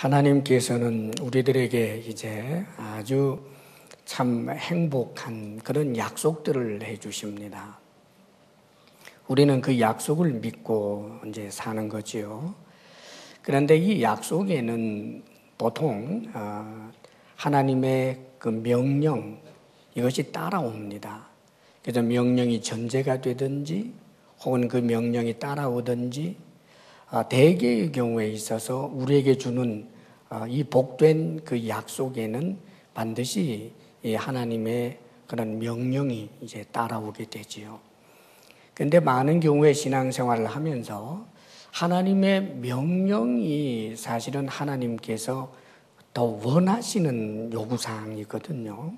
하나님께서는 우리들에게 이제 아주 참 행복한 그런 약속들을 해주십니다. 우리는 그 약속을 믿고 이제 사는 거지요. 그런데 이 약속에는 보통 하나님의 그 명령, 이것이 따라옵니다. 그래서 명령이 전제가 되든지 혹은 그 명령이 따라오든지 대개의 경우에 있어서 우리에게 주는 이 복된 그 약속에는 반드시 이 하나님의 그런 명령이 이제 따라오게 되지요. 그런데 많은 경우에 신앙생활을 하면서 하나님의 명령이 사실은 하나님께서 더 원하시는 요구사항이거든요.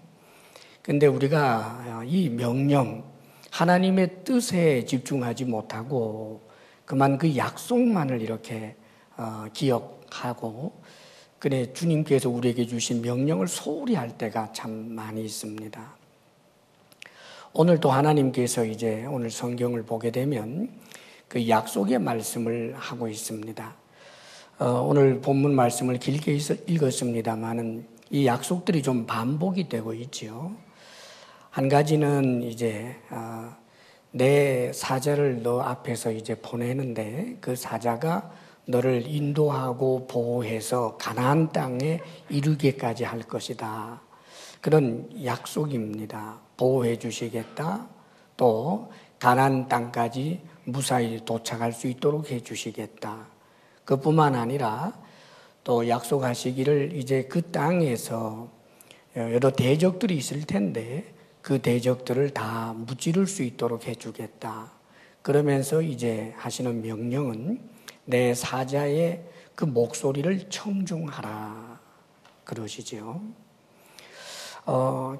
그런데 우리가 이 명령, 하나님의 뜻에 집중하지 못하고 그만 그 약속만을 이렇게 기억하고 그래 주님께서 우리에게 주신 명령을 소홀히 할 때가 참 많이 있습니다. 오늘도 하나님께서 이제 오늘 성경을 보게 되면 그 약속의 말씀을 하고 있습니다. 오늘 본문 말씀을 길게 읽었습니다만은 이 약속들이 좀 반복이 되고 있지요. 한 가지는 이제 내 사자를 너 앞에서 이제 보내는데 그 사자가 너를 인도하고 보호해서 가나안 땅에 이르게까지 할 것이다. 그런 약속입니다. 보호해 주시겠다. 또 가나안 땅까지 무사히 도착할 수 있도록 해 주시겠다. 그뿐만 아니라 또 약속하시기를 이제 그 땅에서 여러 대적들이 있을 텐데 그 대적들을 다 무찌를 수 있도록 해주겠다. 그러면서 이제 하시는 명령은 내 사자의 그 목소리를 청중하라. 그러시죠.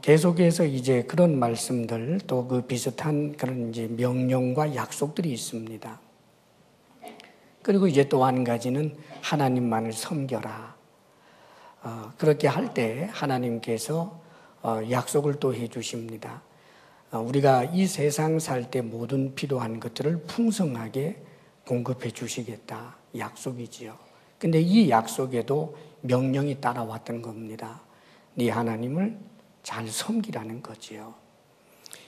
계속해서 이제 그런 말씀들 또 그 비슷한 그런 이제 명령과 약속들이 있습니다. 그리고 이제 또 한 가지는 하나님만을 섬겨라. 그렇게 할 때 하나님께서 약속을 또 해주십니다. 우리가 이 세상 살 때 모든 필요한 것들을 풍성하게 공급해 주시겠다. 약속이지요. 근데 이 약속에도 명령이 따라왔던 겁니다. 네 하나님을 잘 섬기라는 거지요.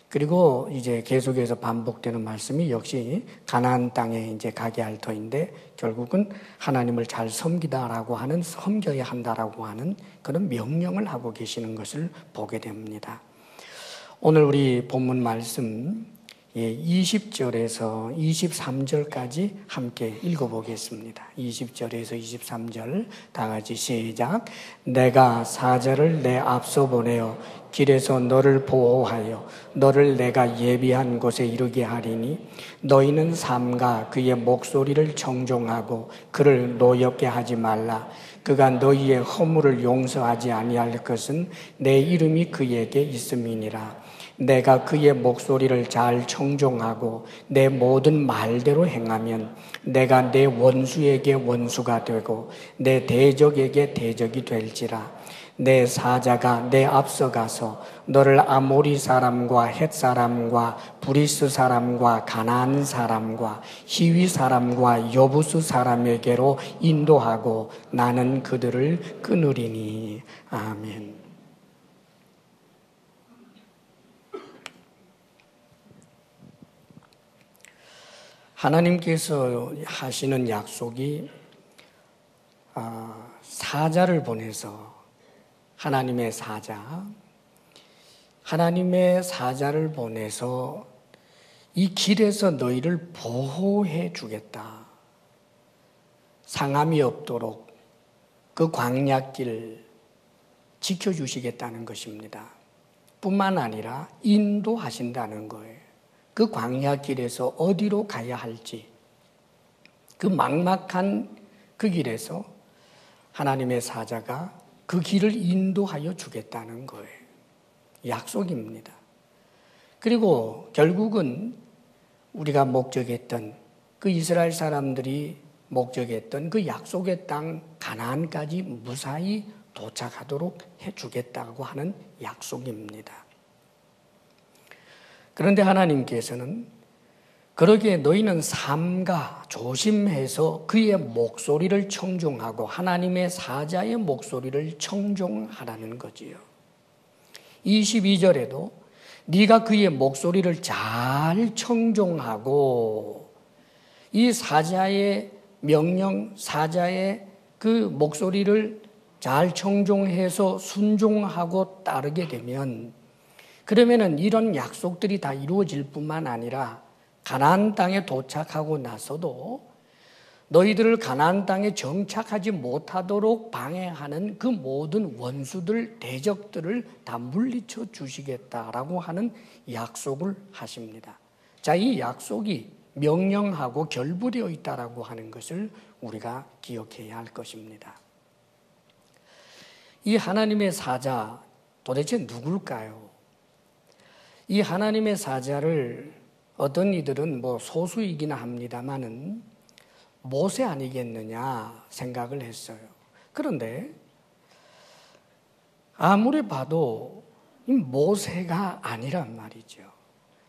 그리고 이제 계속해서 반복되는 말씀이 역시 가나안 땅에 이제 가게 할 터인데 결국은 하나님을 잘 섬기다라고 하는 섬겨야 한다라고 하는 그런 명령을 하고 계시는 것을 보게 됩니다. 오늘 우리 본문 말씀 20절에서 23절까지 함께 읽어보겠습니다. 20절에서 23절 다 같이 시작. 내가 사자를 내 앞서 보내어 길에서 너를 보호하여 너를 내가 예비한 곳에 이르게 하리니 너희는 삼가 그의 목소리를 청종하고 그를 노엽게 하지 말라. 그가 너희의 허물을 용서하지 아니할 것은 내 이름이 그에게 있음이니라. 내가 그의 목소리를 잘 청종하고 내 모든 말대로 행하면 내가 내 원수에게 원수가 되고 내 대적에게 대적이 될지라. 내 사자가 내 앞서 가서 너를 아모리 사람과 헷 사람과 브리스 사람과 가나안 사람과 히위 사람과 여부스 사람에게로 인도하고 나는 그들을 끊으리니. 아멘. 하나님께서 하시는 약속이 사자를 보내서 하나님의 사자를 보내서 이 길에서 너희를 보호해 주겠다. 상함이 없도록 그 광야길 지켜주시겠다는 것입니다. 뿐만 아니라 인도하신다는 거예요. 그 광야길에서 어디로 가야 할지 그 막막한 그 길에서 하나님의 사자가 그 길을 인도하여 주겠다는 거예요. 약속입니다. 그리고 결국은 우리가 목적했던 그 이스라엘 사람들이 목적했던 그 약속의 땅 가나안까지 무사히 도착하도록 해주겠다고 하는 약속입니다. 그런데 하나님께서는 그러기에 너희는 삼가 조심해서 그의 목소리를 청종하고 하나님의 사자의 목소리를 청종하라는 거지요. 22절에도 네가 그의 목소리를 잘 청종하고 이 사자의 명령, 사자의 그 목소리를 잘 청종해서 순종하고 따르게 되면 그러면은 이런 약속들이 다 이루어질 뿐만 아니라 가나안 땅에 도착하고 나서도 너희들을 가나안 땅에 정착하지 못하도록 방해하는 그 모든 원수들, 대적들을 다 물리쳐 주시겠다라고 하는 약속을 하십니다. 자, 이 약속이 명령하고 결부되어 있다라고 하는 것을 우리가 기억해야 할 것입니다. 이 하나님의 사자 도대체 누굴까요? 이 하나님의 사자를 어떤 이들은 소수이기는 합니다만은 모세 아니겠느냐 생각을 했어요. 그런데 아무리 봐도 모세가 아니란 말이죠.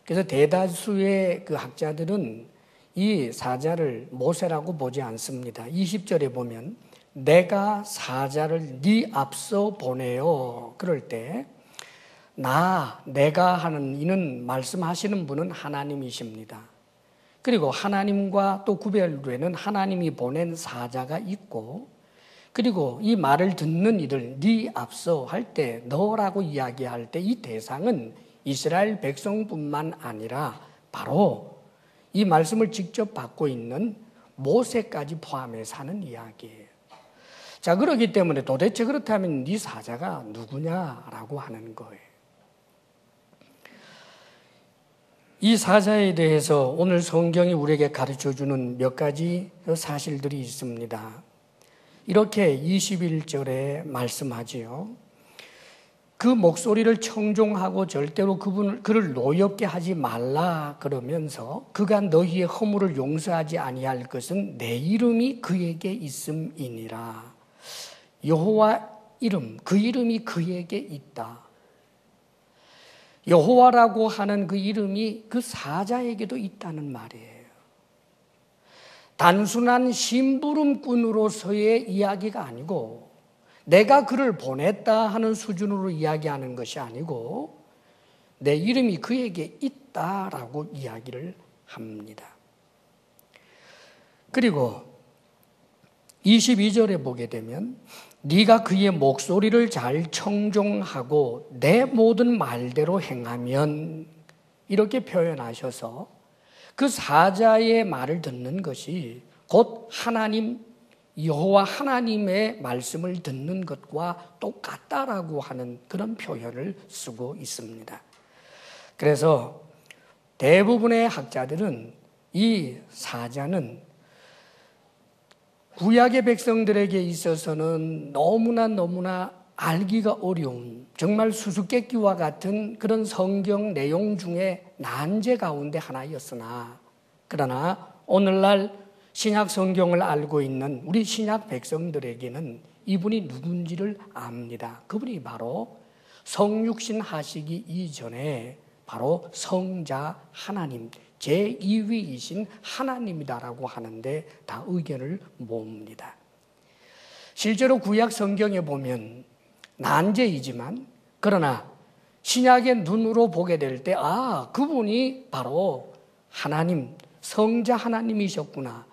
그래서 대다수의 그 학자들은 이 사자를 모세라고 보지 않습니다. 20절에 보면 내가 사자를 네 앞서 보내요. 그럴 때 내가 하는 이는 말씀하시는 분은 하나님이십니다. 그리고 하나님과 또 구별되는 하나님이 보낸 사자가 있고 그리고 이 말을 듣는 이들 네 앞서 할 때 너라고 이야기할 때 이 대상은 이스라엘 백성뿐만 아니라 바로 이 말씀을 직접 받고 있는 모세까지 포함해서 하는 이야기예요. 자, 그렇기 때문에 도대체 그렇다면 네 사자가 누구냐라고 하는 거예요. 이 사자에 대해서 오늘 성경이 우리에게 가르쳐주는 몇 가지 사실들이 있습니다. 이렇게 21절에 말씀하지요. 그 목소리를 청종하고 절대로 그를 노엽게 하지 말라 그러면서 그가 너희의 허물을 용서하지 아니할 것은 내 이름이 그에게 있음이니라. 여호와 이름, 그 이름이 그에게 있다. 여호와라고 하는 그 이름이 그 사자에게도 있다는 말이에요. 단순한 심부름꾼으로서의 이야기가 아니고 내가 그를 보냈다 하는 수준으로 이야기하는 것이 아니고 내 이름이 그에게 있다라고 이야기를 합니다. 그리고 22절에 보게 되면 네가 그의 목소리를 잘 청종하고 내 모든 말대로 행하면 이렇게 표현하셔서 그 사자의 말을 듣는 것이 곧 하나님 여호와 하나님의 말씀을 듣는 것과 똑같다라고 하는 그런 표현을 쓰고 있습니다. 그래서 대부분의 학자들은 이 사자는 구약의 백성들에게 있어서는 너무나 알기가 어려운 정말 수수께끼와 같은 그런 성경 내용 중에 난제 가운데 하나였으나 그러나 오늘날 신약 성경을 알고 있는 우리 신약 백성들에게는 이분이 누군지를 압니다. 그분이 바로 성육신 하시기 이전에 바로 성자 하나님 제2위이신 하나님이다라고 하는데 다 의견을 모읍니다. 실제로 구약 성경에 보면 난제이지만 그러나 신약의 눈으로 보게 될 때 그분이 바로 하나님, 성자 하나님이셨구나.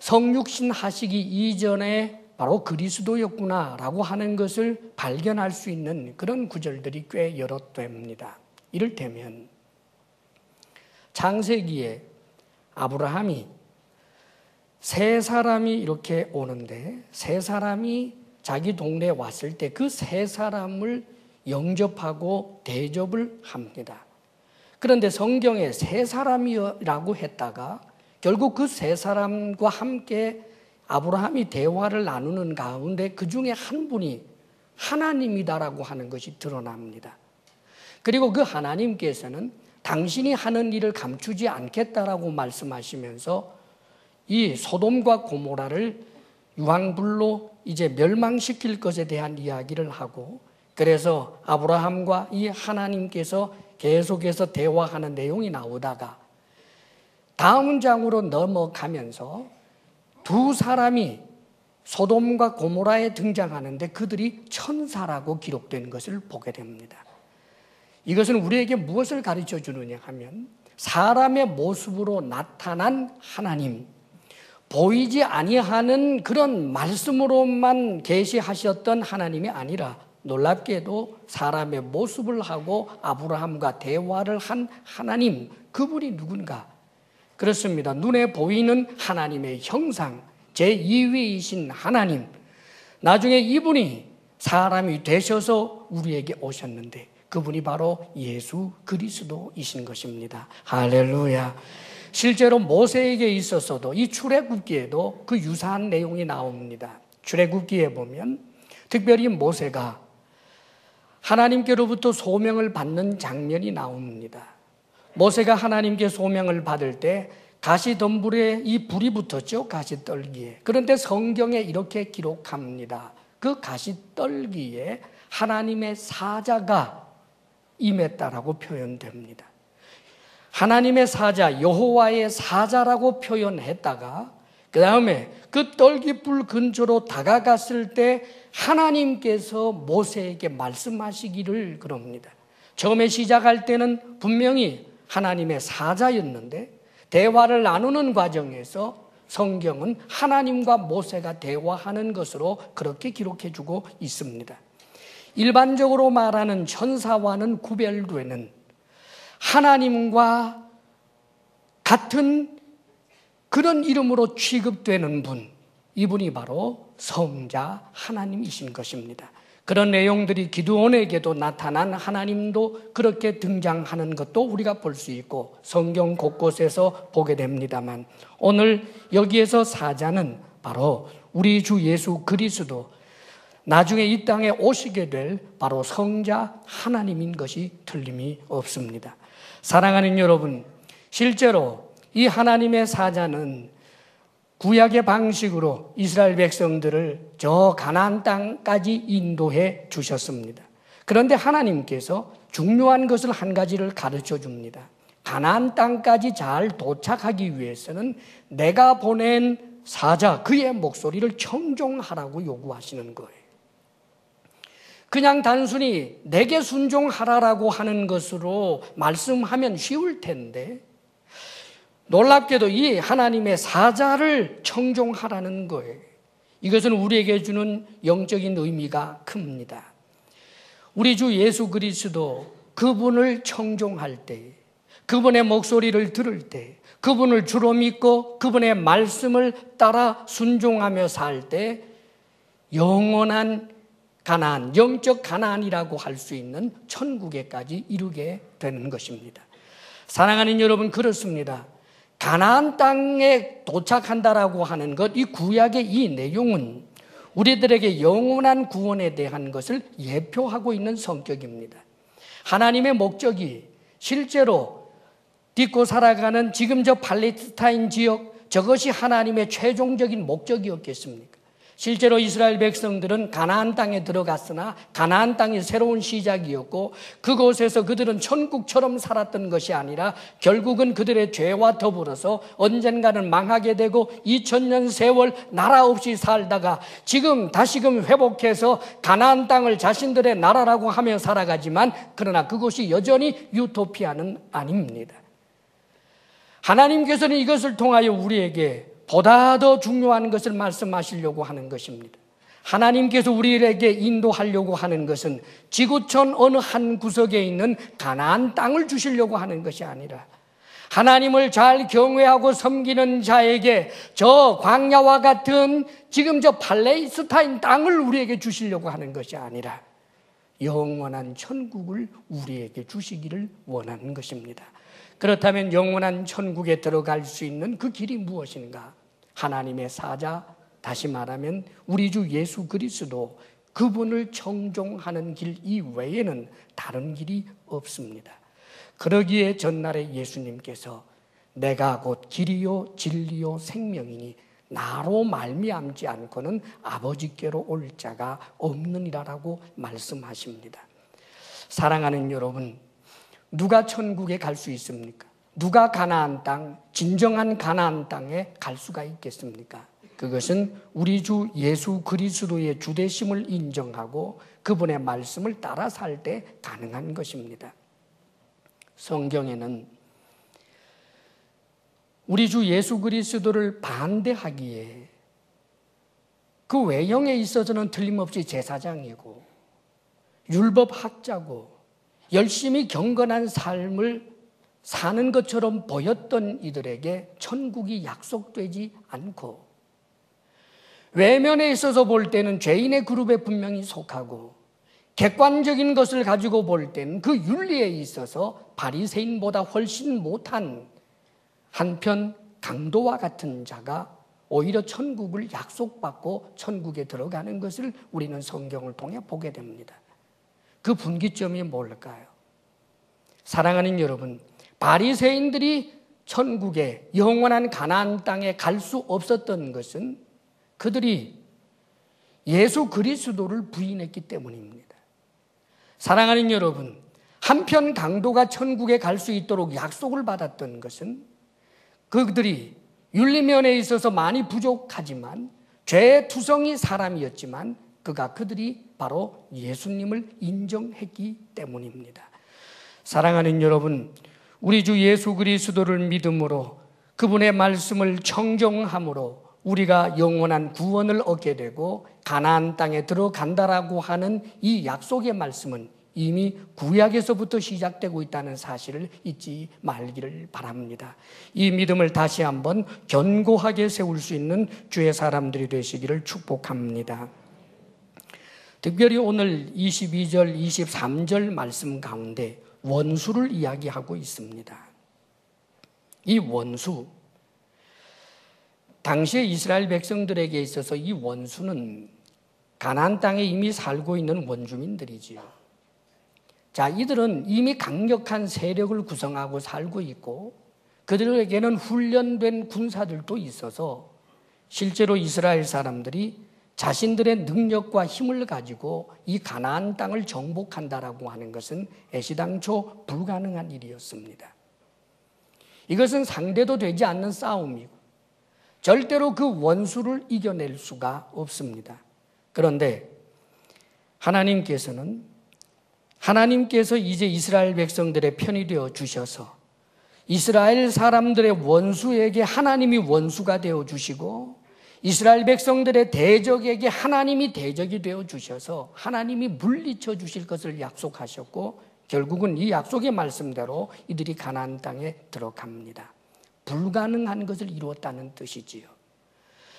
성육신 하시기 이전에 바로 그리스도였구나라고 하는 것을 발견할 수 있는 그런 구절들이 꽤 여러 됩니다. 이를테면 창세기에 아브라함이 세 사람이 이렇게 오는데 세 사람이 자기 동네에 왔을 때 그 세 사람을 영접하고 대접을 합니다. 그런데 성경에 세 사람이라고 했다가 결국 그 세 사람과 함께 아브라함이 대화를 나누는 가운데 그 중에 한 분이 하나님이다라고 하는 것이 드러납니다. 그리고 그 하나님께서는 당신이 하는 일을 감추지 않겠다라고 말씀하시면서 이 소돔과 고모라를 유황불로 이제 멸망시킬 것에 대한 이야기를 하고 그래서 아브라함과 이 하나님께서 계속해서 대화하는 내용이 나오다가 다음 장으로 넘어가면서 두 사람이 소돔과 고모라에 등장하는데 그들이 천사라고 기록된 것을 보게 됩니다. 이것은 우리에게 무엇을 가르쳐 주느냐 하면 사람의 모습으로 나타난 하나님, 보이지 아니하는 그런 말씀으로만 계시하셨던 하나님이 아니라 놀랍게도 사람의 모습을 하고 아브라함과 대화를 한 하나님, 그분이 누군가? 그렇습니다. 눈에 보이는 하나님의 형상, 제2위이신 하나님, 나중에 이분이 사람이 되셔서 우리에게 오셨는데 그분이 바로 예수 그리스도이신 것입니다. 할렐루야. 실제로 모세에게 있어서도 이 출애굽기에도 그 유사한 내용이 나옵니다. 출애굽기에 보면 특별히 모세가 하나님께로부터 소명을 받는 장면이 나옵니다. 모세가 하나님께 소명을 받을 때 가시덤불에 이 불이 붙었죠. 가시떨기에. 그런데 성경에 이렇게 기록합니다. 그 가시떨기에 하나님의 사자가 임했다라고 표현됩니다. 하나님의 사자, 여호와의 사자라고 표현했다가 그 다음에 그 떨기불 근처로 다가갔을 때 하나님께서 모세에게 말씀하시기를 그럽니다. 처음에 시작할 때는 분명히 하나님의 사자였는데 대화를 나누는 과정에서 성경은 하나님과 모세가 대화하는 것으로 그렇게 기록해주고 있습니다. 일반적으로 말하는 천사와는 구별되는 하나님과 같은 그런 이름으로 취급되는 분, 이분이 바로 성자 하나님이신 것입니다. 그런 내용들이 기드온에게도 나타난 하나님도 그렇게 등장하는 것도 우리가 볼 수 있고 성경 곳곳에서 보게 됩니다만 오늘 여기에서 사자는 바로 우리 주 예수 그리스도, 나중에 이 땅에 오시게 될 바로 성자 하나님인 것이 틀림이 없습니다. 사랑하는 여러분, 실제로 이 하나님의 사자는 구약의 방식으로 이스라엘 백성들을 저 가나안 땅까지 인도해 주셨습니다. 그런데 하나님께서 중요한 것을 한 가지를 가르쳐 줍니다. 가나안 땅까지 잘 도착하기 위해서는 내가 보낸 사자, 그의 목소리를 청종하라고 요구하시는 거예요. 그냥 단순히 내게 순종하라라고 하는 것으로 말씀하면 쉬울 텐데 놀랍게도 이 하나님의 사자를 청종하라는 거예요. 이것은 우리에게 주는 영적인 의미가 큽니다. 우리 주 예수 그리스도 그분을 청종할 때, 그분의 목소리를 들을 때, 그분을 주로 믿고 그분의 말씀을 따라 순종하며 살 때 영원한 가나안, 영적 가나안이라고 할 수 있는 천국에까지 이르게 되는 것입니다. 사랑하는 여러분, 그렇습니다. 가나안 땅에 도착한다라고 하는 것, 이 구약의 이 내용은 우리들에게 영원한 구원에 대한 것을 예표하고 있는 성격입니다. 하나님의 목적이 실제로 딛고 살아가는 지금 저 팔레스타인 지역, 저것이 하나님의 최종적인 목적이었겠습니까? 실제로 이스라엘 백성들은 가나안 땅에 들어갔으나 가나안 땅이 새로운 시작이었고 그곳에서 그들은 천국처럼 살았던 것이 아니라 결국은 그들의 죄와 더불어서 언젠가는 망하게 되고 2000년 세월 나라 없이 살다가 지금 다시금 회복해서 가나안 땅을 자신들의 나라라고 하며 살아가지만 그러나 그것이 여전히 유토피아는 아닙니다. 하나님께서는 이것을 통하여 우리에게 보다 더 중요한 것을 말씀하시려고 하는 것입니다. 하나님께서 우리에게 인도하려고 하는 것은 지구촌 어느 한 구석에 있는 가나안 땅을 주시려고 하는 것이 아니라 하나님을 잘 경외하고 섬기는 자에게 저 광야와 같은 지금 저 팔레스타인 땅을 우리에게 주시려고 하는 것이 아니라 영원한 천국을 우리에게 주시기를 원하는 것입니다. 그렇다면 영원한 천국에 들어갈 수 있는 그 길이 무엇인가? 하나님의 사자, 다시 말하면 우리 주 예수 그리스도, 그분을 청종하는 길 이외에는 다른 길이 없습니다. 그러기에 전날에 예수님께서 내가 곧 길이요 진리요 생명이니 나로 말미암지 않고는 아버지께로 올 자가 없느니라라고 말씀하십니다. 사랑하는 여러분, 누가 천국에 갈 수 있습니까? 누가 가나안 땅, 진정한 가나안 땅에 갈 수가 있겠습니까? 그것은 우리 주 예수 그리스도의 주되심을 인정하고 그분의 말씀을 따라 살 때 가능한 것입니다. 성경에는 우리 주 예수 그리스도를 반대하기에 그 외형에 있어서는 틀림없이 제사장이고 율법학자고 열심히 경건한 삶을 사는 것처럼 보였던 이들에게 천국이 약속되지 않고 외면에 있어서 볼 때는 죄인의 그룹에 분명히 속하고 객관적인 것을 가지고 볼 때는 그 윤리에 있어서 바리새인보다 훨씬 못한 한편 강도와 같은 자가 오히려 천국을 약속받고 천국에 들어가는 것을 우리는 성경을 통해 보게 됩니다. 그 분기점이 뭘까요? 사랑하는 여러분, 바리새인들이 천국에 영원한 가나안 땅에 갈 수 없었던 것은 그들이 예수 그리스도를 부인했기 때문입니다. 사랑하는 여러분, 한편 강도가 천국에 갈 수 있도록 약속을 받았던 것은 그들이 윤리면에 있어서 많이 부족하지만 죄의 투성이 사람이었지만 그들이 바로 예수님을 인정했기 때문입니다. 사랑하는 여러분, 우리 주 예수 그리스도를 믿음으로 그분의 말씀을 청정함으로 우리가 영원한 구원을 얻게 되고 가나안 땅에 들어간다라고 하는 이 약속의 말씀은 이미 구약에서부터 시작되고 있다는 사실을 잊지 말기를 바랍니다. 이 믿음을 다시 한번 견고하게 세울 수 있는 주의 사람들이 되시기를 축복합니다. 특별히 오늘 22절, 23절 말씀 가운데 원수를 이야기하고 있습니다. 이 원수, 당시에 이스라엘 백성들에게 있어서 이 원수는 가나안 땅에 이미 살고 있는 원주민들이지요. 자, 이들은 이미 강력한 세력을 구성하고 살고 있고 그들에게는 훈련된 군사들도 있어서 실제로 이스라엘 사람들이 자신들의 능력과 힘을 가지고 이 가나안 땅을 정복한다라고 하는 것은 애시당초 불가능한 일이었습니다. 이것은 상대도 되지 않는 싸움이고 절대로 그 원수를 이겨낼 수가 없습니다. 그런데 하나님께서 이제 이스라엘 백성들의 편이 되어 주셔서 이스라엘 사람들의 원수에게 하나님이 원수가 되어 주시고 이스라엘 백성들의 대적에게 하나님이 대적이 되어 주셔서 하나님이 물리쳐 주실 것을 약속하셨고 결국은 이 약속의 말씀대로 이들이 가나안 땅에 들어갑니다. 불가능한 것을 이루었다는 뜻이지요.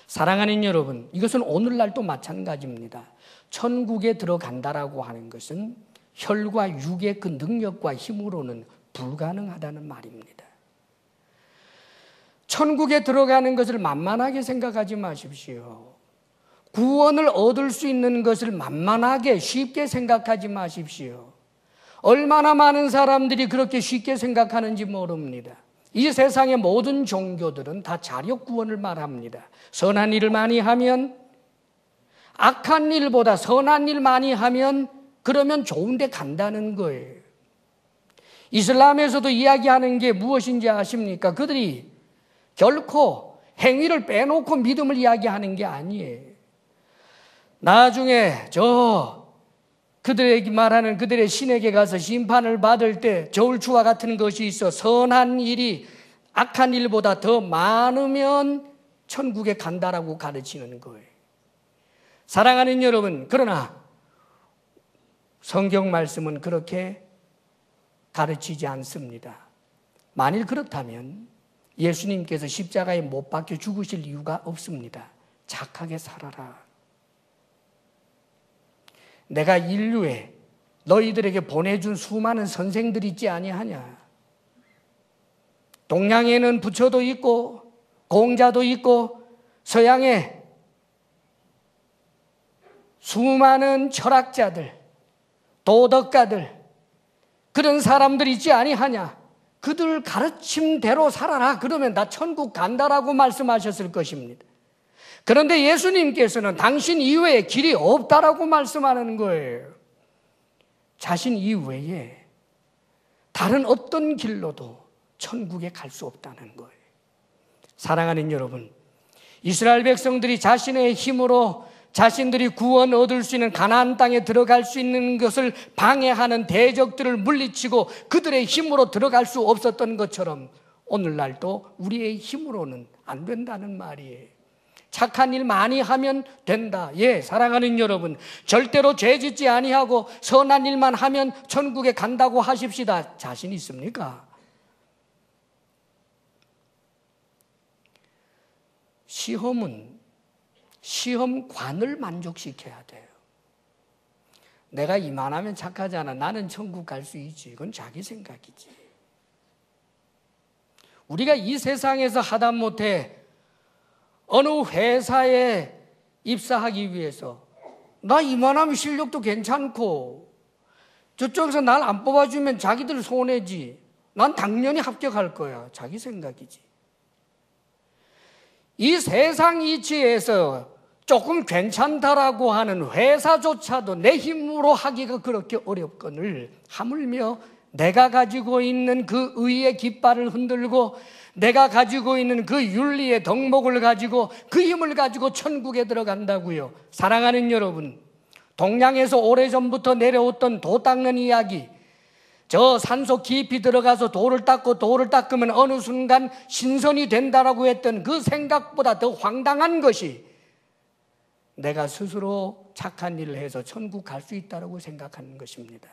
사랑하는 여러분, 이것은 오늘날도 마찬가지입니다. 천국에 들어간다라고 하는 것은 혈과 육의 그 능력과 힘으로는 불가능하다는 말입니다. 천국에 들어가는 것을 만만하게 생각하지 마십시오. 구원을 얻을 수 있는 것을 만만하게 쉽게 생각하지 마십시오. 얼마나 많은 사람들이 그렇게 쉽게 생각하는지 모릅니다. 이 세상의 모든 종교들은 다 자력 구원을 말합니다. 선한 일을 많이 하면, 악한 일보다 선한 일 많이 하면 그러면 좋은 데 간다는 거예요. 이슬람에서도 이야기하는 게 무엇인지 아십니까? 그들이 결코 행위를 빼놓고 믿음을 이야기하는 게 아니에요. 나중에 그들에게 말하는 그들의 신에게 가서 심판을 받을 때 저울추와 같은 것이 있어 선한 일이 악한 일보다 더 많으면 천국에 간다라고 가르치는 거예요. 사랑하는 여러분, 그러나 성경 말씀은 그렇게 가르치지 않습니다. 만일 그렇다면 예수님께서 십자가에 못 박혀 죽으실 이유가 없습니다. 착하게 살아라. 내가 인류에 너희들에게 보내준 수많은 선생들이 있지 아니하냐. 동양에는 부처도 있고 공자도 있고 서양에 수많은 철학자들, 도덕가들, 그런 사람들이 있지 아니하냐. 그들 가르침대로 살아라. 그러면 나 천국 간다라고 말씀하셨을 것입니다. 그런데 예수님께서는 당신 이외에 길이 없다라고 말씀하는 거예요. 자신 이외에 다른 어떤 길로도 천국에 갈 수 없다는 거예요. 사랑하는 여러분, 이스라엘 백성들이 자신의 힘으로 자신들이 구원 얻을 수 있는 가나안 땅에 들어갈 수 있는 것을 방해하는 대적들을 물리치고 그들의 힘으로 들어갈 수 없었던 것처럼 오늘날도 우리의 힘으로는 안 된다는 말이에요. 착한 일 많이 하면 된다. 예, 사랑하는 여러분, 절대로 죄 짓지 아니하고 선한 일만 하면 천국에 간다고 하십시다. 자신 있습니까? 시험은 시험관을 만족시켜야 돼요. 내가 이만하면 착하잖아. 나는 천국 갈 수 있지. 이건 자기 생각이지. 우리가 이 세상에서 하다못해 어느 회사에 입사하기 위해서 나 이만하면 실력도 괜찮고 저쪽에서 날 안 뽑아주면 자기들 손해지. 난 당연히 합격할 거야. 자기 생각이지. 이 세상 이치에서 조금 괜찮다라고 하는 회사조차도 내 힘으로 하기가 그렇게 어렵거늘 하물며 내가 가지고 있는 그 의의 깃발을 흔들고 내가 가지고 있는 그 윤리의 덕목을 가지고 그 힘을 가지고 천국에 들어간다고요. 사랑하는 여러분, 동양에서 오래전부터 내려왔던 도 닦는 이야기, 저 산속 깊이 들어가서 돌을 닦으면 어느 순간 신선이 된다라고 했던 그 생각보다 더 황당한 것이 내가 스스로 착한 일을 해서 천국 갈 수 있다고 생각하는 것입니다.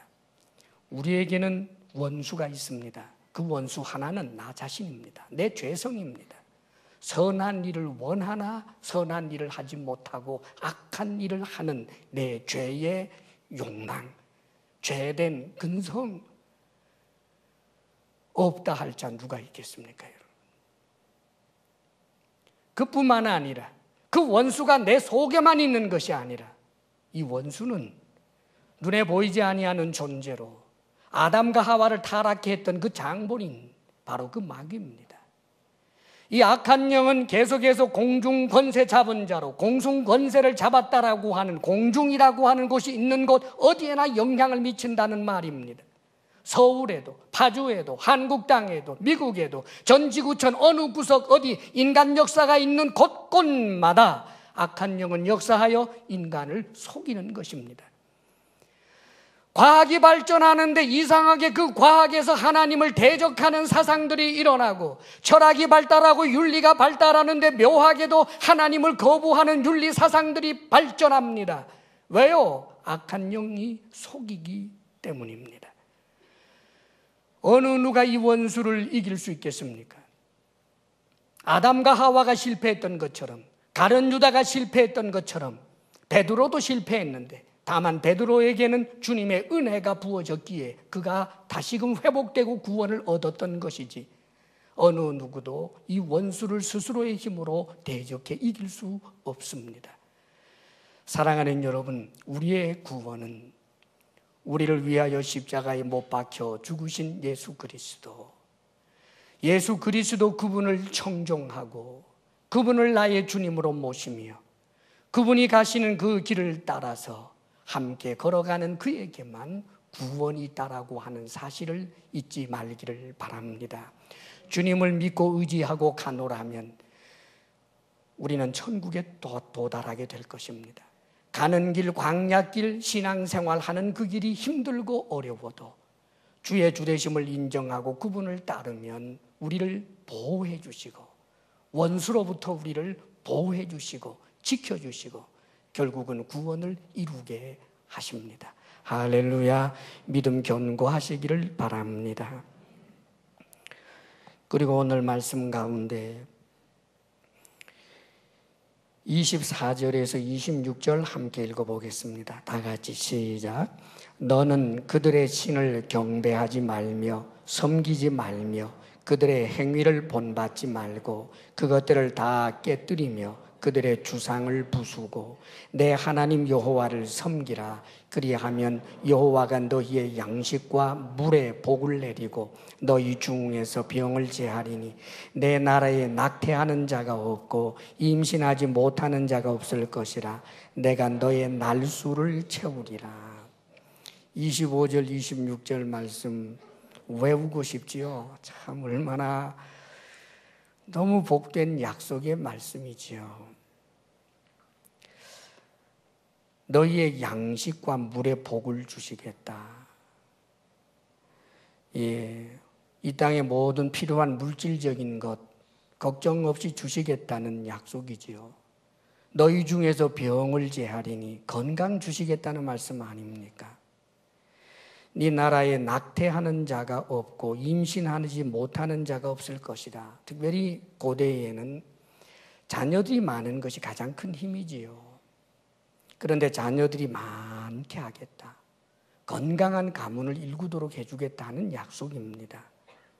우리에게는 원수가 있습니다. 그 원수 하나는 나 자신입니다. 내 죄성입니다. 선한 일을 원하나 선한 일을 하지 못하고 악한 일을 하는 내 죄의 욕망, 죄된 근성, 없다 할 자 누가 있겠습니까, 여러분? 그뿐만 아니라 그 원수가 내 속에만 있는 것이 아니라 이 원수는 눈에 보이지 아니하는 존재로 아담과 하와를 타락케 했던 그 장본인, 바로 그 마귀입니다. 이 악한 영은 계속해서 공중 권세 잡은 자로 공중 권세를 잡았다라고 하는 공중이라고 하는 곳이 있는 곳 어디에나 영향을 미친다는 말입니다. 서울에도, 파주에도, 한국 땅에도, 미국에도, 전 지구촌 어느 구석 어디 인간 역사가 있는 곳곳마다 악한 영은 역사하여 인간을 속이는 것입니다. 과학이 발전하는데 이상하게 그 과학에서 하나님을 대적하는 사상들이 일어나고, 철학이 발달하고 윤리가 발달하는데 묘하게도 하나님을 거부하는 윤리 사상들이 발전합니다. 왜요? 악한 영이 속이기 때문입니다. 어느 누가 이 원수를 이길 수 있겠습니까? 아담과 하와가 실패했던 것처럼, 가룟 유다가 실패했던 것처럼 베드로도 실패했는데, 다만 베드로에게는 주님의 은혜가 부어졌기에 그가 다시금 회복되고 구원을 얻었던 것이지, 어느 누구도 이 원수를 스스로의 힘으로 대적해 이길 수 없습니다. 사랑하는 여러분, 우리의 구원은 우리를 위하여 십자가에 못 박혀 죽으신 예수 그리스도, 예수 그리스도 그분을 청종하고 그분을 나의 주님으로 모시며 그분이 가시는 그 길을 따라서 함께 걸어가는 그에게만 구원이 있다라고 하는 사실을 잊지 말기를 바랍니다. 주님을 믿고 의지하고 가노라면 우리는 천국에 도달하게 될 것입니다. 가는 길, 광야길, 신앙생활하는 그 길이 힘들고 어려워도 주의 주되심을 인정하고 그분을 따르면 우리를 보호해 주시고 원수로부터 우리를 보호해 주시고 지켜주시고 결국은 구원을 이루게 하십니다. 할렐루야. 믿음 견고하시기를 바랍니다. 그리고 오늘 말씀 가운데 24절에서 26절 함께 읽어보겠습니다. 다 같이 시작. 너는 그들의 신을 경배하지 말며 섬기지 말며 그들의 행위를 본받지 말고 그것들을 다 깨뜨리며 그들의 주상을 부수고 내 하나님 여호와를 섬기라. 그리하면 여호와가 너희의 양식과 물에 복을 내리고 너희 중에서 병을 제하리니 내 나라에 낙태하는 자가 없고 임신하지 못하는 자가 없을 것이라. 내가 너의 날수를 채우리라. 25절 26절 말씀 외우고 싶지요. 참 얼마나 너무 복된 약속의 말씀이지요. 너희의 양식과 물의 복을 주시겠다. 예, 이 땅의 모든 필요한 물질적인 것 걱정 없이 주시겠다는 약속이지요. 너희 중에서 병을 제하리니 건강 주시겠다는 말씀 아닙니까? 네 나라에 낙태하는 자가 없고 임신하지 못하는 자가 없을 것이다. 특별히 고대에는 자녀들이 많은 것이 가장 큰 힘이지요. 그런데 자녀들이 많게 하겠다. 건강한 가문을 일구도록 해주겠다 하는 약속입니다.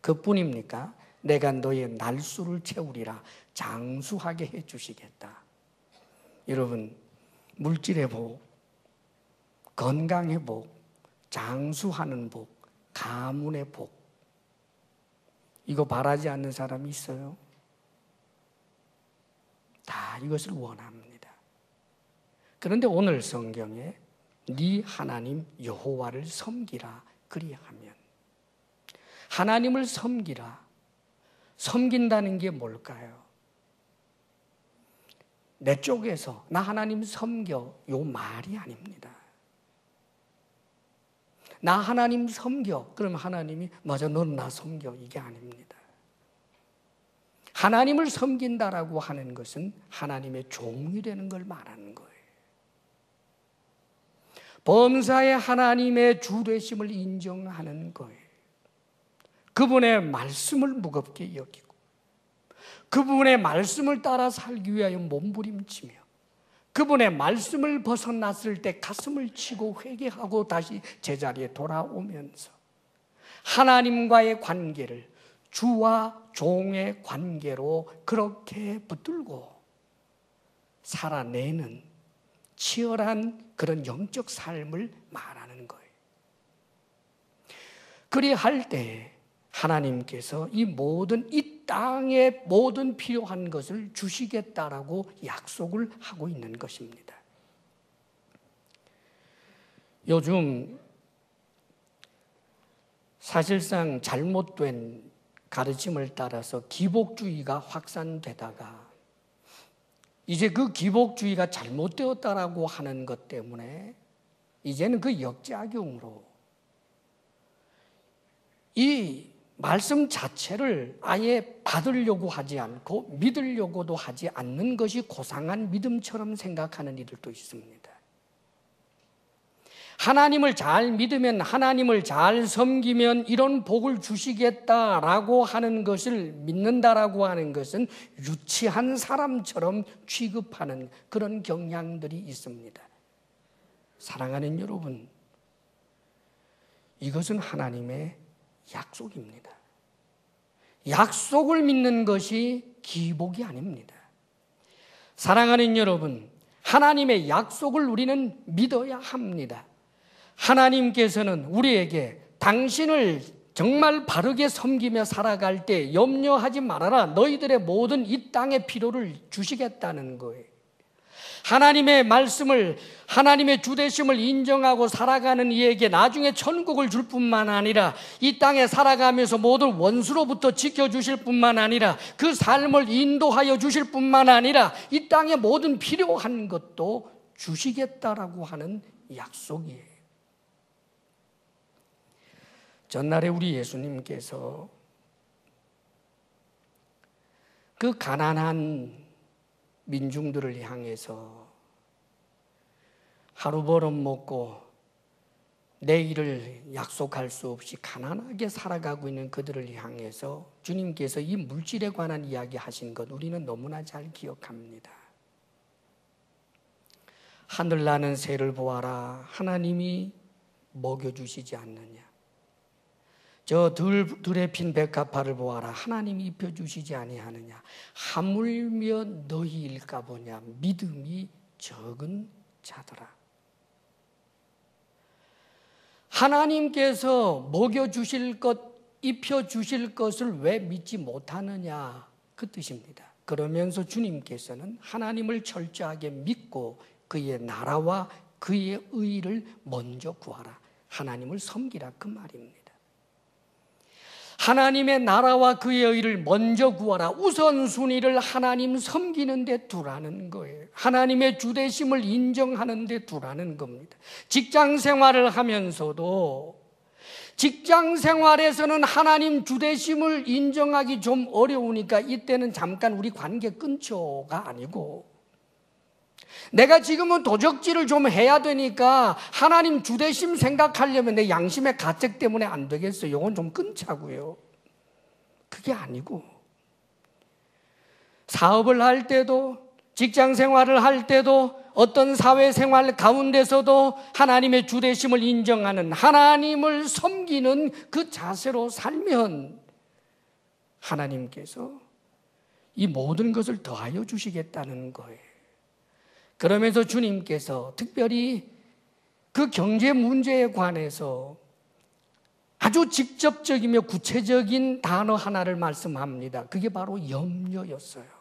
그뿐입니까? 내가 너의 날수를 채우리라. 장수하게 해주시겠다. 여러분, 물질의 복, 건강의 복, 장수하는 복, 가문의 복, 이거 바라지 않는 사람이 있어요? 다 이것을 원합니다. 그런데 오늘 성경에 네 하나님 여호와를 섬기라 그리하면, 하나님을 섬기라. 섬긴다는 게 뭘까요? 내 쪽에서 나 하나님 섬겨 요 말이 아닙니다. 나 하나님 섬겨 그럼 하나님이 맞아 넌 나 섬겨 이게 아닙니다. 하나님을 섬긴다라고 하는 것은 하나님의 종이 되는 걸 말하는 거예요. 범사의 하나님의 주되심을 인정하는 거예요. 그분의 말씀을 무겁게 여기고 그분의 말씀을 따라 살기 위하여 몸부림치며 그분의 말씀을 벗어났을 때 가슴을 치고 회개하고 다시 제자리에 돌아오면서 하나님과의 관계를 주와 종의 관계로 그렇게 붙들고 살아내는 치열한 그런 영적 삶을 말하는 거예요. 그리할 때 하나님께서 이 땅의 모든 필요한 것을 주시겠다라고 약속을 하고 있는 것입니다. 요즘 사실상 잘못된 가르침을 따라서 기복주의가 확산되다가 이제 그 기복주의가 잘못되었다라고 하는 것 때문에 이제는 그 역작용으로 이 말씀 자체를 아예 받으려고 하지 않고 믿으려고도 하지 않는 것이 고상한 믿음처럼 생각하는 이들도 있습니다. 하나님을 잘 믿으면, 하나님을 잘 섬기면 이런 복을 주시겠다라고 하는 것을 믿는다라고 하는 것은 유치한 사람처럼 취급하는 그런 경향들이 있습니다. 사랑하는 여러분, 이것은 하나님의 약속입니다. 약속을 믿는 것이 기복이 아닙니다. 사랑하는 여러분, 하나님의 약속을 우리는 믿어야 합니다. 하나님께서는 우리에게 당신을 정말 바르게 섬기며 살아갈 때 염려하지 말아라. 너희들의 모든 이 땅의 필요를 주시겠다는 거예요. 하나님의 말씀을, 하나님의 주되심을 인정하고 살아가는 이에게 나중에 천국을 줄 뿐만 아니라 이 땅에 살아가면서 모든 원수로부터 지켜주실 뿐만 아니라 그 삶을 인도하여 주실 뿐만 아니라 이 땅의 모든 필요한 것도 주시겠다라고 하는 약속이에요. 전날에 우리 예수님께서 그 가난한 민중들을 향해서 하루 벌어먹고 내일을 약속할 수 없이 가난하게 살아가고 있는 그들을 향해서 주님께서 이 물질에 관한 이야기 하신 것 우리는 너무나 잘 기억합니다. 하늘나는 새를 보아라. 하나님이 먹여주시지 않느냐. 저 들에 핀 백합화를 보아라. 하나님이 입혀주시지 아니하느냐. 하물며 너희일까 보냐. 믿음이 적은 자들아. 하나님께서 먹여주실 것, 입혀주실 것을 왜 믿지 못하느냐. 그 뜻입니다. 그러면서 주님께서는 하나님을 철저하게 믿고 그의 나라와 그의 의를 먼저 구하라. 하나님을 섬기라 그 말입니다. 하나님의 나라와 그의 의를 먼저 구하라. 우선순위를 하나님 섬기는 데 두라는 거예요. 하나님의 주되심을 인정하는 데 두라는 겁니다. 직장 생활을 하면서도 직장 생활에서는 하나님 주되심을 인정하기 좀 어려우니까 이때는 잠깐 우리 관계 끊죠가 아니고, 내가 지금은 도적질을 좀 해야 되니까 하나님 주되심 생각하려면 내 양심의 가책 때문에 안 되겠어요. 이건 좀 끊자고요. 그게 아니고, 사업을 할 때도, 직장 생활을 할 때도, 어떤 사회생활 가운데서도 하나님의 주되심을 인정하는, 하나님을 섬기는 그 자세로 살면 하나님께서 이 모든 것을 더하여 주시겠다는 거예요. 그러면서 주님께서 특별히 그 경제 문제에 관해서 아주 직접적이며 구체적인 단어 하나를 말씀합니다. 그게 바로 염려였어요.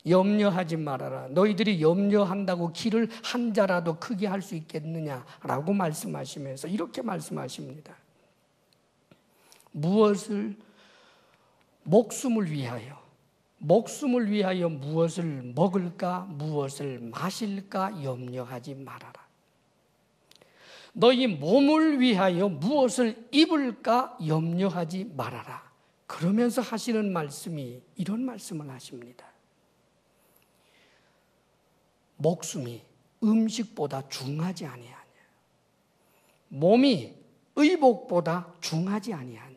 염려하지 말아라. 너희들이 염려한다고 길을 한 자라도 크게 할 수 있겠느냐라고 말씀하시면서 이렇게 말씀하십니다. 무엇을, 목숨을 위하여 무엇을 먹을까, 무엇을 마실까 염려하지 말아라. 너희 몸을 위하여 무엇을 입을까 염려하지 말아라. 그러면서 하시는 말씀이 이런 말씀을 하십니다. 목숨이 음식보다 중하지 아니하냐. 몸이 의복보다 중하지 아니하냐.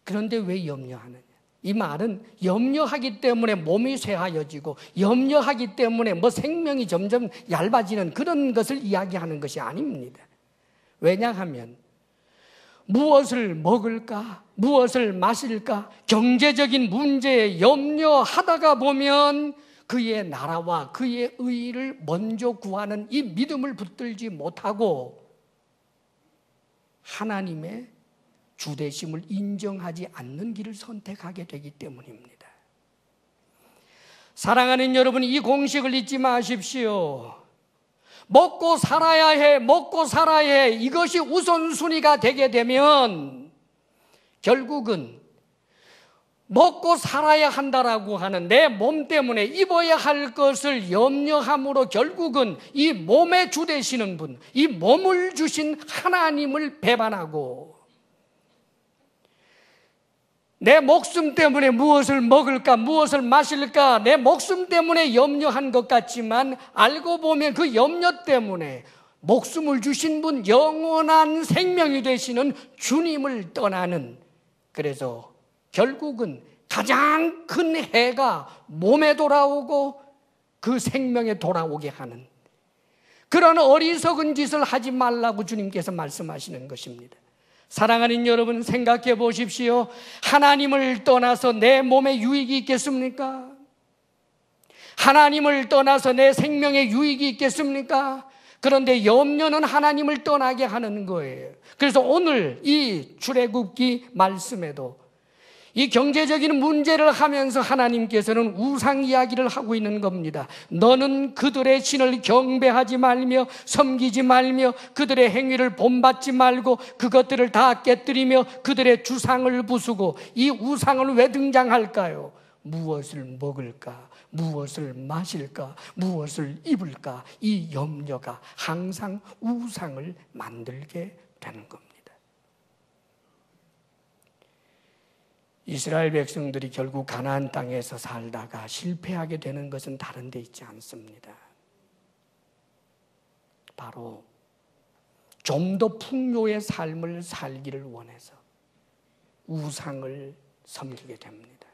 그런데 왜 염려하느냐. 이 말은 염려하기 때문에 몸이 쇠하여지고 염려하기 때문에 생명이 점점 얇아지는 그런 것을 이야기하는 것이 아닙니다. 왜냐하면 무엇을 먹을까, 무엇을 마실까, 경제적인 문제에 염려하다가 보면 그의 나라와 그의 의를 먼저 구하는 이 믿음을 붙들지 못하고 하나님의 주되심을 인정하지 않는 길을 선택하게 되기 때문입니다. 사랑하는 여러분, 이 공식을 잊지 마십시오. 먹고 살아야 해. 이것이 우선순위가 되게 되면 결국은 먹고 살아야 한다라고 하는 내 몸 때문에 입어야 할 것을 염려함으로 결국은 이 몸에 주 되시는 분, 이 몸을 주신 하나님을 배반하고 내 목숨 때문에 무엇을 먹을까, 무엇을 마실까, 내 목숨 때문에 염려한 것 같지만 알고 보면 그 염려 때문에 목숨을 주신 분, 영원한 생명이 되시는 주님을 떠나는, 그래서 결국은 가장 큰 해가 몸에 돌아오고 그 생명에 돌아오게 하는 그런 어리석은 짓을 하지 말라고 주님께서 말씀하시는 것입니다. 사랑하는 여러분, 생각해 보십시오. 하나님을 떠나서 내 몸에 유익이 있겠습니까? 하나님을 떠나서 내 생명에 유익이 있겠습니까? 그런데 염려는 하나님을 떠나게 하는 거예요. 그래서 오늘 이 출애굽기 말씀에도 이 경제적인 문제를 하면서 하나님께서는 우상 이야기를 하고 있는 겁니다. 너는 그들의 신을 경배하지 말며 섬기지 말며 그들의 행위를 본받지 말고 그것들을 다 깨뜨리며 그들의 주상을 부수고, 이 우상은 왜 등장할까요? 무엇을 먹을까, 무엇을 마실까, 무엇을 입을까, 이 염려가 항상 우상을 만들게 되는 겁니다. 이스라엘 백성들이 결국 가나안 땅에서 살다가 실패하게 되는 것은 다른 데 있지 않습니다. 바로 좀 더 풍요의 삶을 살기를 원해서 우상을 섬기게 됩니다.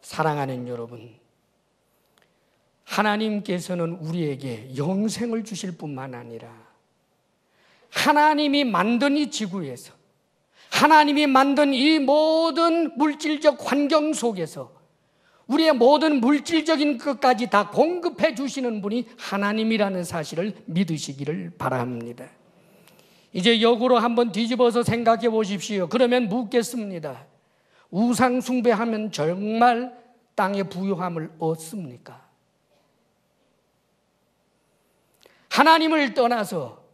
사랑하는 여러분, 하나님께서는 우리에게 영생을 주실 뿐만 아니라 하나님이 만든 이 지구에서, 하나님이 만든 이 모든 물질적 환경 속에서 우리의 모든 물질적인 것까지 다 공급해 주시는 분이 하나님이라는 사실을 믿으시기를 바랍니다. 이제 역으로 한번 뒤집어서 생각해 보십시오. 그러면 묻겠습니다. 우상 숭배하면 정말 땅의 부유함을 얻습니까? 하나님을 떠나서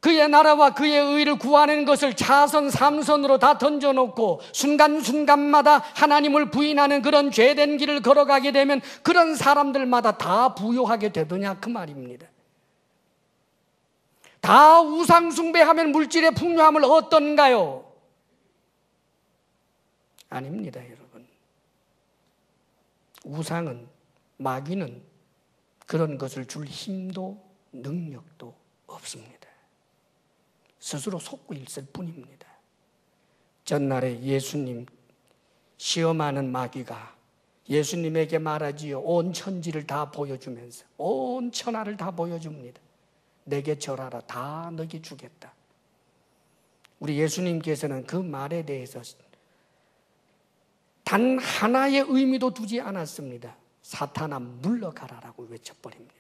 그의 나라와 그의 의를 구하는 것을 차선 삼선으로 다 던져놓고 순간순간마다 하나님을 부인하는 그런 죄된 길을 걸어가게 되면 그런 사람들마다 다 부요하게 되더냐 그 말입니다. 다 우상 숭배하면 물질의 풍요함을 얻던가요? 아닙니다, 여러분. 우상은, 마귀는 그런 것을 줄 힘도 능력도 없습니다. 스스로 속고 있을 뿐입니다. 전날에 예수님 시험하는 마귀가 예수님에게 말하지요. 온 천지를 다 보여주면서 온 천하를 다 보여줍니다. 내게 절하라, 다 너게 주겠다. 우리 예수님께서는 그 말에 대해서 단 하나의 의미도 두지 않았습니다. 사탄아 물러가라라고 외쳐버립니다.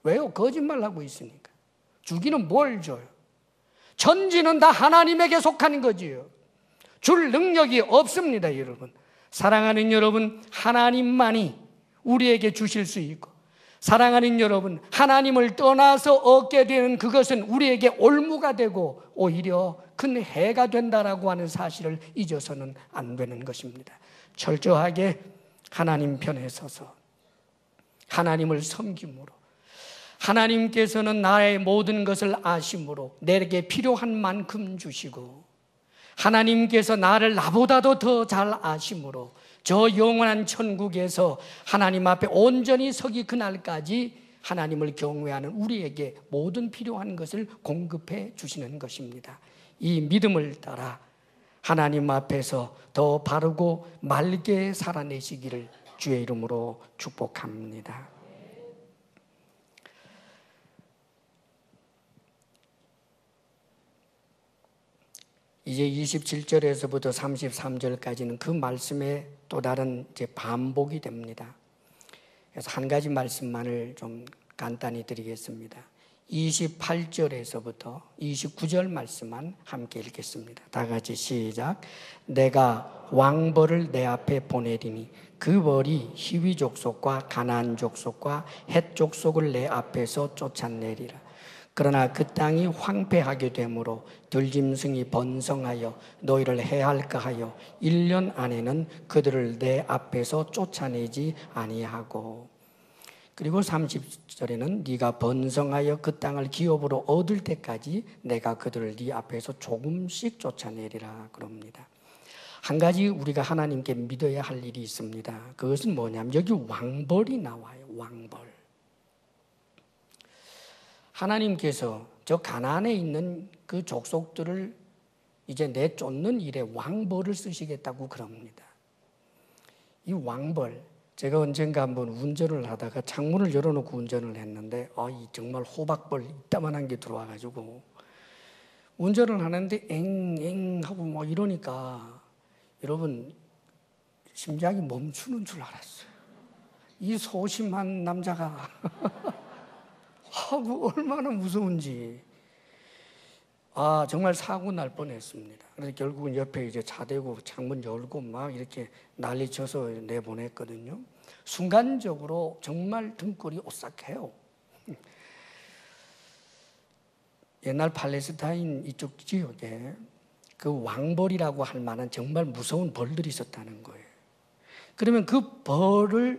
왜요? 거짓말하고 있으니까. 주기는 뭘 줘요? 천지는 다 하나님에게 속한 거지요. 줄 능력이 없습니다, 여러분. 사랑하는 여러분, 하나님만이 우리에게 주실 수 있고, 사랑하는 여러분, 하나님을 떠나서 얻게 되는 그것은 우리에게 올무가 되고 오히려 큰 해가 된다라고 하는 사실을 잊어서는 안 되는 것입니다. 철저하게 하나님 편에 서서 하나님을 섬김으로, 하나님께서는 나의 모든 것을 아심으로 내게 필요한 만큼 주시고, 하나님께서 나를 나보다도 더 잘 아심으로 저 영원한 천국에서 하나님 앞에 온전히 서기 그날까지 하나님을 경외하는 우리에게 모든 필요한 것을 공급해 주시는 것입니다. 이 믿음을 따라 하나님 앞에서 더 바르고 맑게 살아내시기를 주의 이름으로 축복합니다. 이제 27절에서부터 33절까지는 그 말씀의 또 다른 반복이 됩니다. 그래서 한 가지 말씀만을 좀 간단히 드리겠습니다. 28절에서부터 29절 말씀만 함께 읽겠습니다. 다 같이 시작. 내가 왕벌을 내 앞에 보내리니 그 벌이 히위 족속과 가나안 족속과 헷 족속을 내 앞에서 쫓아내리라. 그러나 그 땅이 황폐하게 되므로 들짐승이 번성하여 너희를 해할까 하여 1년 안에는 그들을 내 앞에서 쫓아내지 아니하고, 그리고 30절에는 네가 번성하여 그 땅을 기업으로 얻을 때까지 내가 그들을 네 앞에서 조금씩 쫓아내리라 그럽니다. 한 가지 우리가 하나님께 믿어야 할 일이 있습니다. 그것은 뭐냐면 여기 왕벌이 나와요. 왕벌. 하나님께서 저 가나안에 있는 그 족속들을 이제 내쫓는 일에 왕벌을 쓰시겠다고 그럽니다. 이 왕벌, 제가 언젠가 한번 운전을 하다가 창문을 열어놓고 운전을 했는데 정말 호박벌 이따만한 게 들어와가지고 운전을 하는데 엥엥 하고 뭐 이러니까 여러분 심장이 멈추는 줄 알았어요. 이 소심한 남자가 하고 얼마나 무서운지. 정말 사고 날 뻔했습니다. 그래서 결국은 옆에 이제 차 대고 창문 열고 막 이렇게 난리쳐서 내보냈거든요. 순간적으로 정말 등골이 오싹해요. 옛날 팔레스타인 이쪽 지역에 그 왕벌이라고 할 만한 정말 무서운 벌들이 있었다는 거예요. 그러면 그 벌이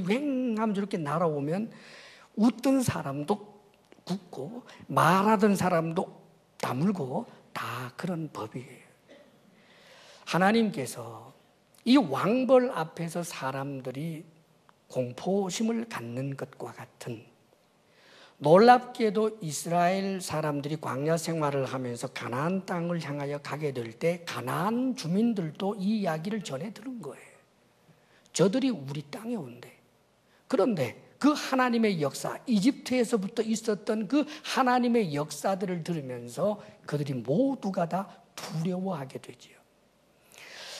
휑 하면 저렇게 날아오면 웃던 사람도 굳고 말하던 사람도 다물고 다 그런 법이에요. 하나님께서 이 왕벌 앞에서 사람들이 공포심을 갖는 것과 같은, 놀랍게도 이스라엘 사람들이 광야 생활을 하면서 가나안 땅을 향하여 가게 될 때 가나안 주민들도 이 이야기를 전해 들은 거예요. 저들이 우리 땅에 온대. 그런데 그 하나님의 역사, 이집트에서부터 있었던 그 하나님의 역사들을 들으면서 그들이 모두가 다 두려워하게 되지요.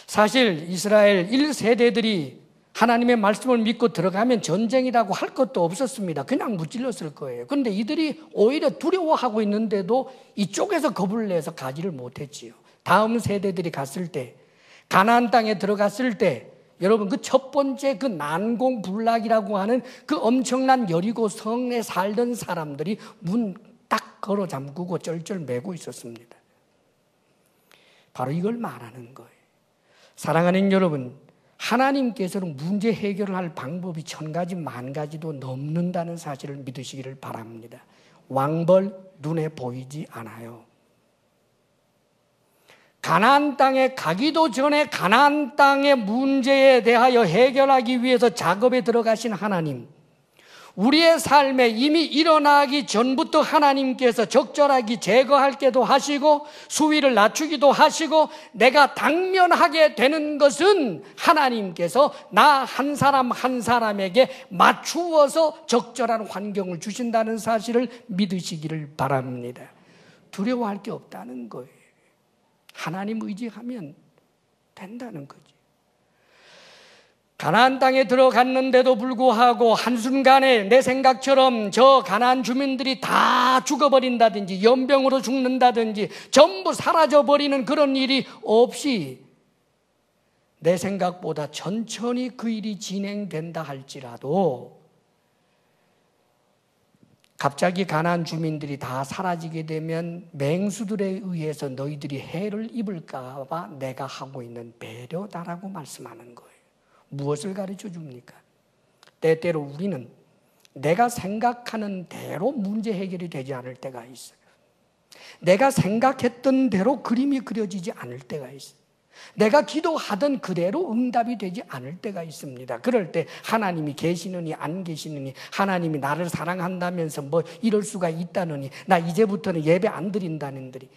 사실 이스라엘 1세대들이 하나님의 말씀을 믿고 들어가면 전쟁이라고 할 것도 없었습니다. 그냥 무찔렀을 거예요. 그런데 이들이 오히려 두려워하고 있는데도 이쪽에서 겁을 내서 가지를 못했지요. 다음 세대들이 갔을 때, 가나안 땅에 들어갔을 때 여러분 그 첫 번째 그 난공불락이라고 하는 그 엄청난 여리고 성에 살던 사람들이 문 딱 걸어 잠그고 쩔쩔매고 있었습니다. 바로 이걸 말하는 거예요. 사랑하는 여러분, 하나님께서는 문제 해결을 할 방법이 1000가지, 10,000가지도 넘는다는 사실을 믿으시기를 바랍니다. 왕벌 눈에 보이지 않아요. 가나안 땅에 가기도 전에 가나안 땅의 문제에 대하여 해결하기 위해서 작업에 들어가신 하나님, 우리의 삶에 이미 일어나기 전부터 하나님께서 적절하게 제거하기도 하시고 수위를 낮추기도 하시고, 내가 당면하게 되는 것은 하나님께서 나 한 사람 한 사람에게 맞추어서 적절한 환경을 주신다는 사실을 믿으시기를 바랍니다. 두려워할 게 없다는 거예요. 하나님 의지하면 된다는 거지. 가나안 땅에 들어갔는데도 불구하고 한순간에 내 생각처럼 저 가나안 주민들이 다 죽어버린다든지 연병으로 죽는다든지 전부 사라져버리는 그런 일이 없이 내 생각보다 천천히 그 일이 진행된다 할지라도 갑자기 가나안 주민들이 다 사라지게 되면 맹수들에 의해서 너희들이 해를 입을까 봐 내가 하고 있는 배려다라고 말씀하는 거예요. 무엇을 가르쳐 줍니까? 때때로 우리는 내가 생각하는 대로 문제 해결이 되지 않을 때가 있어요. 내가 생각했던 대로 그림이 그려지지 않을 때가 있어요. 내가 기도하던 그대로 응답이 되지 않을 때가 있습니다. 그럴 때 하나님이 계시느니 안 계시느니, 하나님이 나를 사랑한다면서 뭐 이럴 수가 있다느니, 나 이제부터는 예배 안 드린다는들이.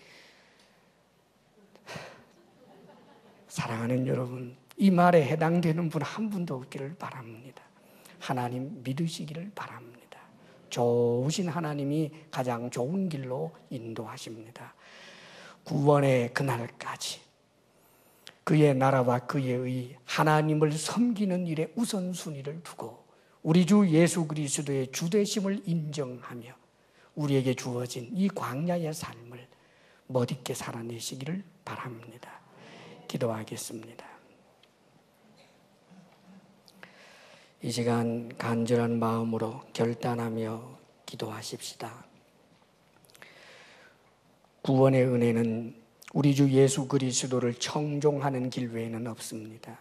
사랑하는 여러분, 이 말에 해당되는 분 한 분도 없기를 바랍니다. 하나님 믿으시기를 바랍니다. 좋으신 하나님이 가장 좋은 길로 인도하십니다. 구원의 그날까지 그의 나라와 그의 의, 하나님을 섬기는 일에 우선순위를 두고 우리 주 예수 그리스도의 주되심을 인정하며 우리에게 주어진 이 광야의 삶을 멋있게 살아내시기를 바랍니다. 기도하겠습니다. 이 시간 간절한 마음으로 결단하며 기도하십시다. 구원의 은혜는 우리 주 예수 그리스도를 청종하는 길 외에는 없습니다.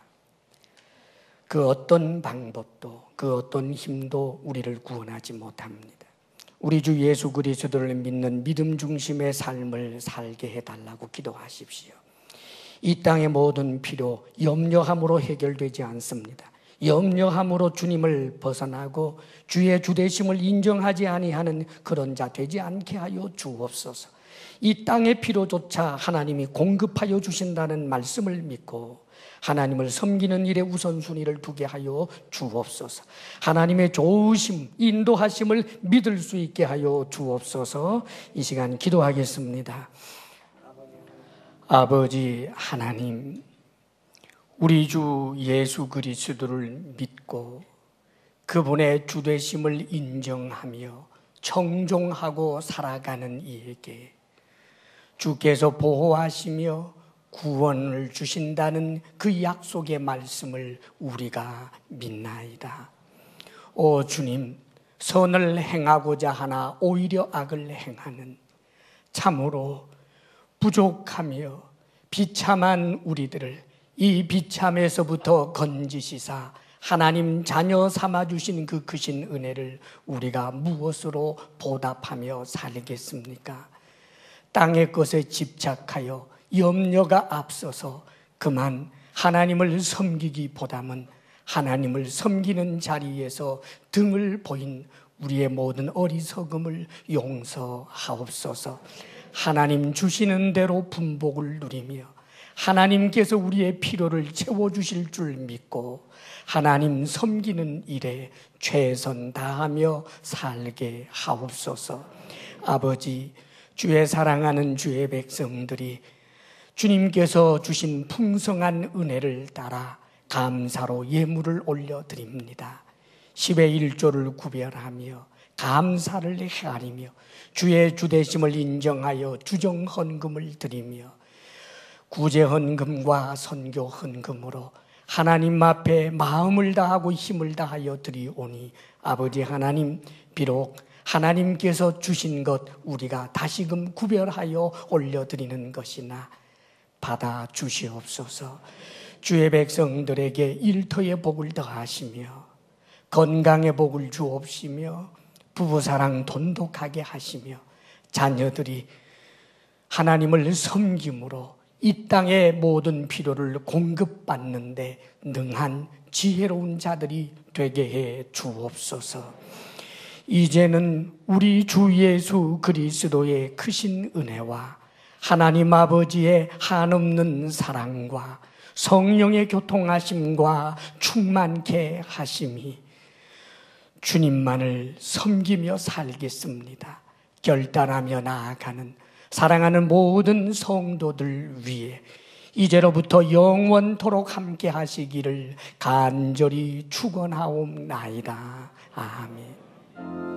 그 어떤 방법도 그 어떤 힘도 우리를 구원하지 못합니다. 우리 주 예수 그리스도를 믿는 믿음 중심의 삶을 살게 해달라고 기도하십시오. 이 땅의 모든 필요, 염려함으로 해결되지 않습니다. 염려함으로 주님을 벗어나고 주의 주되심을 인정하지 아니하는 그런 자 되지 않게 하여 주옵소서. 이 땅의 필요조차 하나님이 공급하여 주신다는 말씀을 믿고 하나님을 섬기는 일에 우선순위를 두게 하여 주옵소서. 하나님의 좋으심, 인도하심을 믿을 수 있게 하여 주옵소서. 이 시간 기도하겠습니다. 아버지 하나님, 우리 주 예수 그리스도를 믿고 그분의 주되심을 인정하며 청종하고 살아가는 이에게 주께서 보호하시며 구원을 주신다는 그 약속의 말씀을 우리가 믿나이다. 오 주님, 선을 행하고자 하나 오히려 악을 행하는 참으로 부족하며 비참한 우리들을 이 비참에서부터 건지시사 하나님 자녀 삼아주신 그 크신 은혜를 우리가 무엇으로 보답하며 살겠습니까? 땅의 것에 집착하여 염려가 앞서서 그만 하나님을 섬기기보다는 하나님을 섬기는 자리에서 등을 보인 우리의 모든 어리석음을 용서하옵소서. 하나님 주시는 대로 분복을 누리며 하나님께서 우리의 필요를 채워주실 줄 믿고 하나님 섬기는 일에 최선 다하며 살게 하옵소서. 아버지, 주의 사랑하는 주의 백성들이 주님께서 주신 풍성한 은혜를 따라 감사로 예물을 올려드립니다. 10의 1조를 구별하며 감사를 헤아리며 주의 주되심을 인정하여 주정 헌금을 드리며 구제 헌금과 선교 헌금으로 하나님 앞에 마음을 다하고 힘을 다하여 드리오니 아버지 하나님, 비록 하나님께서 주신 것 우리가 다시금 구별하여 올려드리는 것이나 받아 주시옵소서. 주의 백성들에게 일터의 복을 더하시며 건강의 복을 주옵시며 부부사랑 돈독하게 하시며 자녀들이 하나님을 섬김으로 이 땅의 모든 필요를 공급받는데 능한 지혜로운 자들이 되게 해 주옵소서. 이제는 우리 주 예수 그리스도의 크신 은혜와 하나님 아버지의 한없는 사랑과 성령의 교통하심과 충만케 하심이 주님만을 섬기며 살겠습니다. 결단하며 나아가는 사랑하는 모든 성도들 위해 이제로부터 영원토록 함께 하시기를 간절히 축원하옵나이다. 아멘.